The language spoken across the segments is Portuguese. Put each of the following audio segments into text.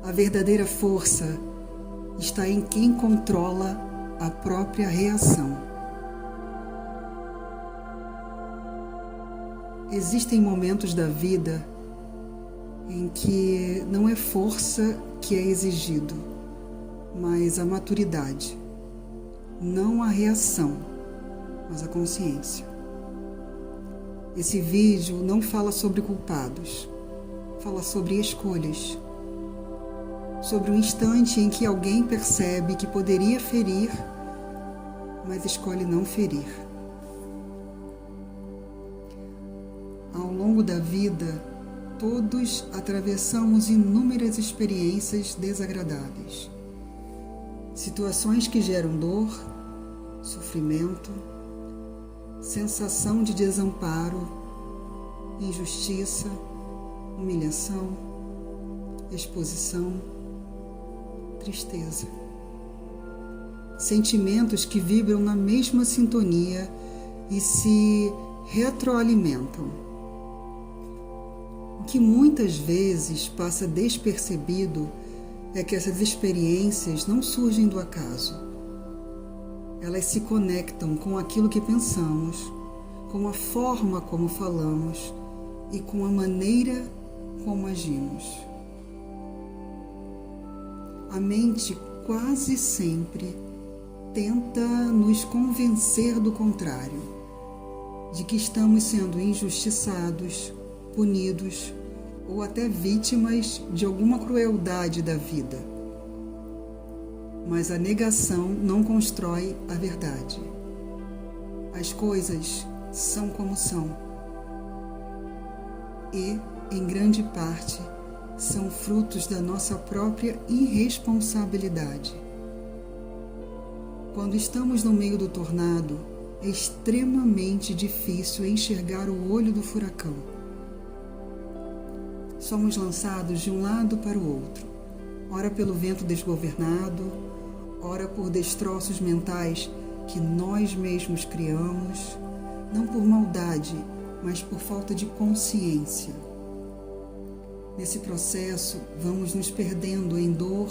A verdadeira força está em quem controla a própria reação. Existem momentos da vida em que não é força que é exigido, mas a maturidade. Não a reação, mas a consciência. Esse vídeo não fala sobre culpados, fala sobre escolhas. Sobre o instante em que alguém percebe que poderia ferir, mas escolhe não ferir. Ao longo da vida, todos atravessamos inúmeras experiências desagradáveis. Situações que geram dor, sofrimento, sensação de desamparo, injustiça, humilhação, exposição, tristeza. Sentimentos que vibram na mesma sintonia e se retroalimentam. O que muitas vezes passa despercebido é que essas experiências não surgem do acaso. Elas se conectam com aquilo que pensamos, com a forma como falamos e com a maneira como agimos. A mente quase sempre tenta nos convencer do contrário, de que estamos sendo injustiçados, punidos ou até vítimas de alguma crueldade da vida. Mas a negação não constrói a verdade. As coisas são como são e, em grande parte, são frutos da nossa própria irresponsabilidade. Quando estamos no meio do tornado, é extremamente difícil enxergar o olho do furacão. Somos lançados de um lado para o outro, ora pelo vento desgovernado, ora por destroços mentais que nós mesmos criamos, não por maldade, mas por falta de consciência. Nesse processo, vamos nos perdendo em dor,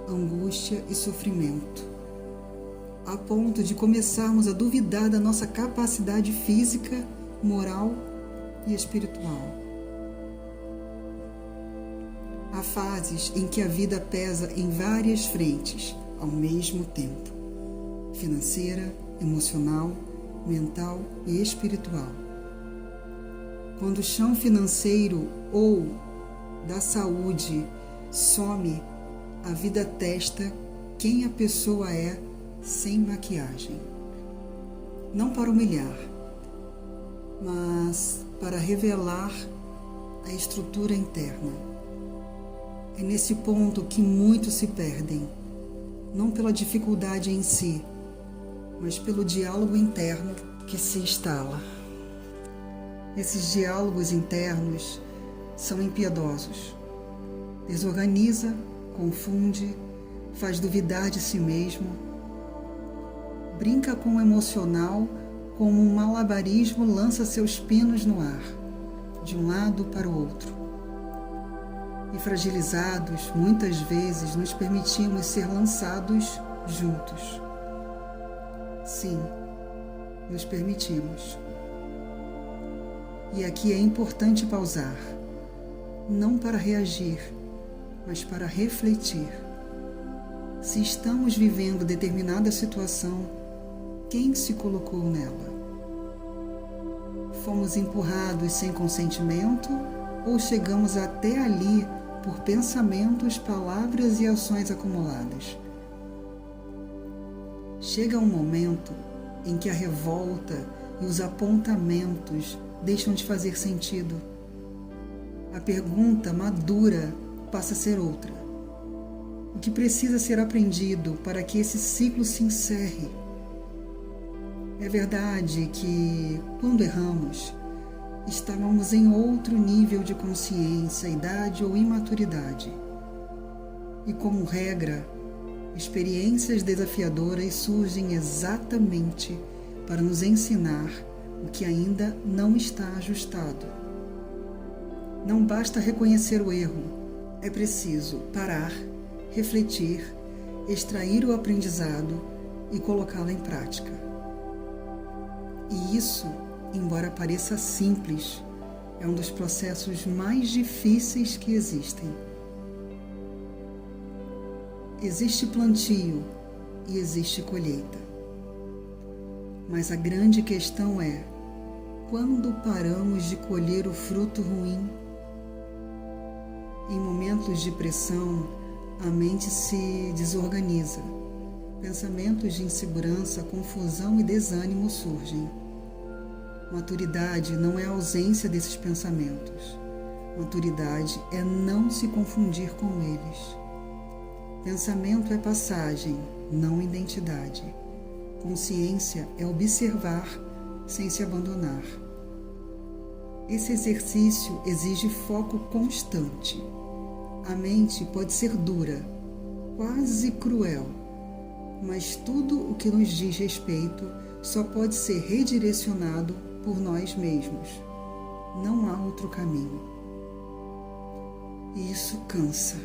angústia e sofrimento, a ponto de começarmos a duvidar da nossa capacidade física, moral e espiritual. Há fases em que a vida pesa em várias frentes ao mesmo tempo: financeira, emocional, mental e espiritual. Quando o chão financeiro ou da saúde some, a vida testa quem a pessoa é sem maquiagem. Não para humilhar, mas para revelar a estrutura interna. É nesse ponto que muitos se perdem, não pela dificuldade em si, mas pelo diálogo interno que se instala. Esses diálogos internos são impiedosos. Desorganiza, confunde, faz duvidar de si mesmo, brinca com o emocional, como um malabarismo lança seus pinos no ar, de um lado para o outro. E fragilizados, muitas vezes nos permitimos ser lançados juntos. Sim, nos permitimos. E aqui é importante pausar, não para reagir, mas para refletir. Se estamos vivendo determinada situação, quem se colocou nela? Fomos empurrados sem consentimento ou chegamos até ali por pensamentos, palavras e ações acumuladas? Chega um momento em que a revolta e os apontamentos deixam de fazer sentido. A pergunta madura passa a ser outra. O que precisa ser aprendido para que esse ciclo se encerre? É verdade que, quando erramos, estávamos em outro nível de consciência, idade ou imaturidade. E, como regra, experiências desafiadoras surgem exatamente para nos ensinar o que ainda não está ajustado. Não basta reconhecer o erro, é preciso parar, refletir, extrair o aprendizado e colocá-lo em prática. E isso, embora pareça simples, é um dos processos mais difíceis que existem. Existe plantio e existe colheita. Mas a grande questão é: quando paramos de colher o fruto ruim? Em momentos de pressão, a mente se desorganiza. Pensamentos de insegurança, confusão e desânimo surgem. Maturidade não é a ausência desses pensamentos. Maturidade é não se confundir com eles. Pensamento é passagem, não identidade. Consciência é observar sem se abandonar. Esse exercício exige foco constante. A mente pode ser dura, quase cruel, mas tudo o que nos diz respeito só pode ser redirecionado por nós mesmos. Não há outro caminho. E isso cansa.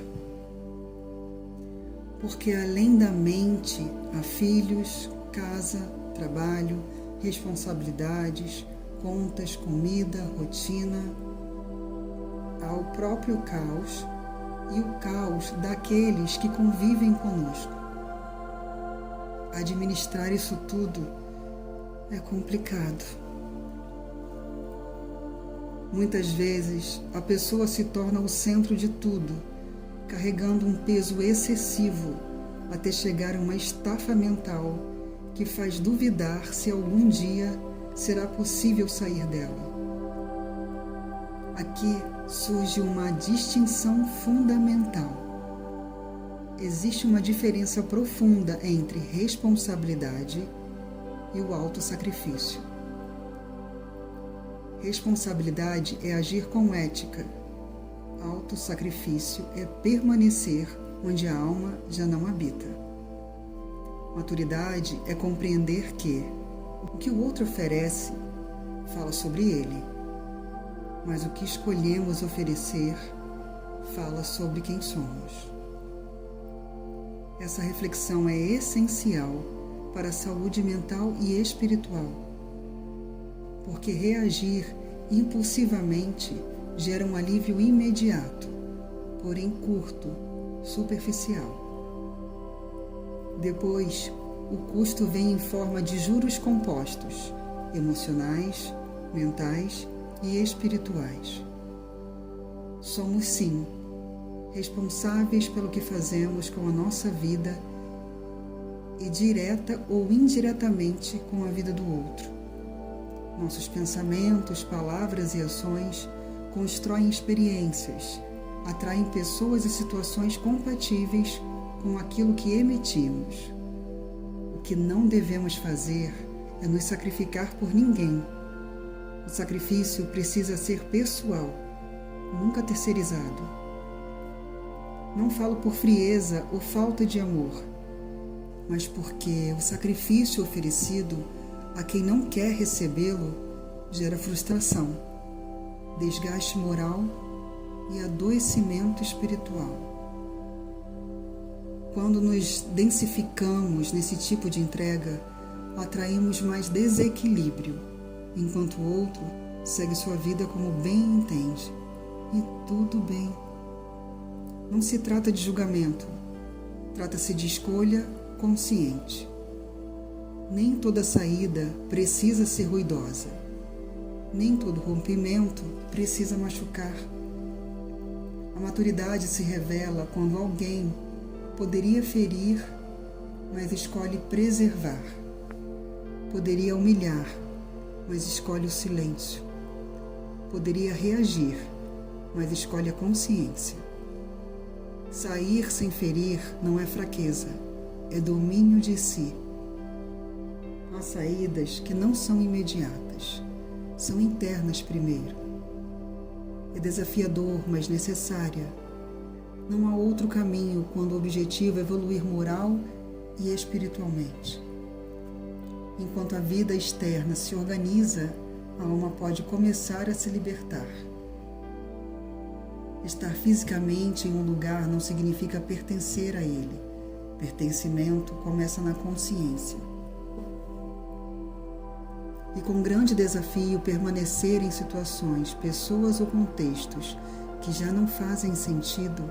Porque além da mente, há filhos, casa, trabalho, responsabilidades, contas, comida, rotina. Há o próprio caos e o caos daqueles que convivem conosco. Administrar isso tudo é complicado. Muitas vezes a pessoa se torna o centro de tudo, carregando um peso excessivo até chegar a uma estafa mental que faz duvidar se algum dia será possível sair dela. Aqui surge uma distinção fundamental. Existe uma diferença profunda entre responsabilidade e o autossacrifício. Responsabilidade é agir com ética. Autossacrifício é permanecer onde a alma já não habita. Maturidade é compreender que o que o outro oferece fala sobre ele, mas o que escolhemos oferecer fala sobre quem somos. Essa reflexão é essencial para a saúde mental e espiritual, porque reagir impulsivamente gera um alívio imediato, porém curto, superficial. Depois, o custo vem em forma de juros compostos, emocionais, mentais e espirituais. Somos, sim, responsáveis pelo que fazemos com a nossa vida e direta ou indiretamente com a vida do outro. Nossos pensamentos, palavras e ações constroem experiências, atraem pessoas e situações compatíveis com aquilo que emitimos. O que não devemos fazer é nos sacrificar por ninguém. O sacrifício precisa ser pessoal, nunca terceirizado. Não falo por frieza ou falta de amor, mas porque o sacrifício oferecido a quem não quer recebê-lo gera frustração, desgaste moral e adoecimento espiritual. Quando nos densificamos nesse tipo de entrega, atraímos mais desequilíbrio, enquanto o outro segue sua vida como bem entende. E tudo bem. Não se trata de julgamento, trata-se de escolha consciente. Nem toda saída precisa ser ruidosa. Nem todo rompimento precisa machucar. A maturidade se revela quando alguém poderia ferir, mas escolhe preservar. Poderia humilhar, mas escolhe o silêncio. Poderia reagir, mas escolhe a consciência. Sair sem ferir não é fraqueza, é domínio de si. Há saídas que não são imediatas, são internas primeiro. É desafiador, mas necessária. Não há outro caminho quando o objetivo é evoluir moral e espiritualmente. Enquanto a vida externa se organiza, a alma pode começar a se libertar. Estar fisicamente em um lugar não significa pertencer a ele. Pertencimento começa na consciência. E com grande desafio permanecer em situações, pessoas ou contextos que já não fazem sentido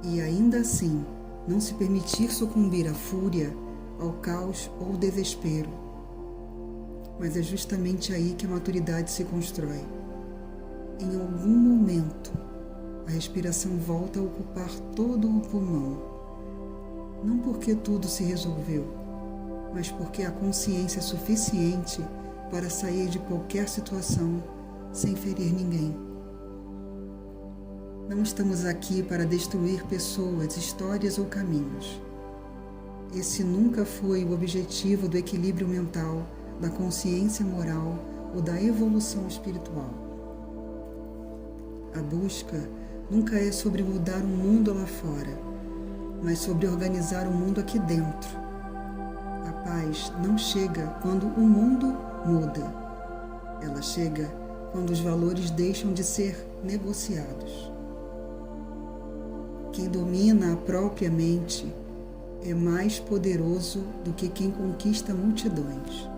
e ainda assim não se permitir sucumbir à fúria, ao caos ou ao desespero. Mas é justamente aí que a maturidade se constrói. Em algum momento, a respiração volta a ocupar todo o pulmão. Não porque tudo se resolveu, mas porque a consciência é suficiente para sair de qualquer situação sem ferir ninguém. Não estamos aqui para destruir pessoas, histórias ou caminhos. Esse nunca foi o objetivo do equilíbrio mental, da consciência moral ou da evolução espiritual. A busca nunca é sobre mudar o mundo lá fora, mas sobre organizar o mundo aqui dentro. A paz não chega quando o mundo muda. Ela chega quando os valores deixam de ser negociados. Quem domina a própria mente é mais poderoso do que quem conquista multidões.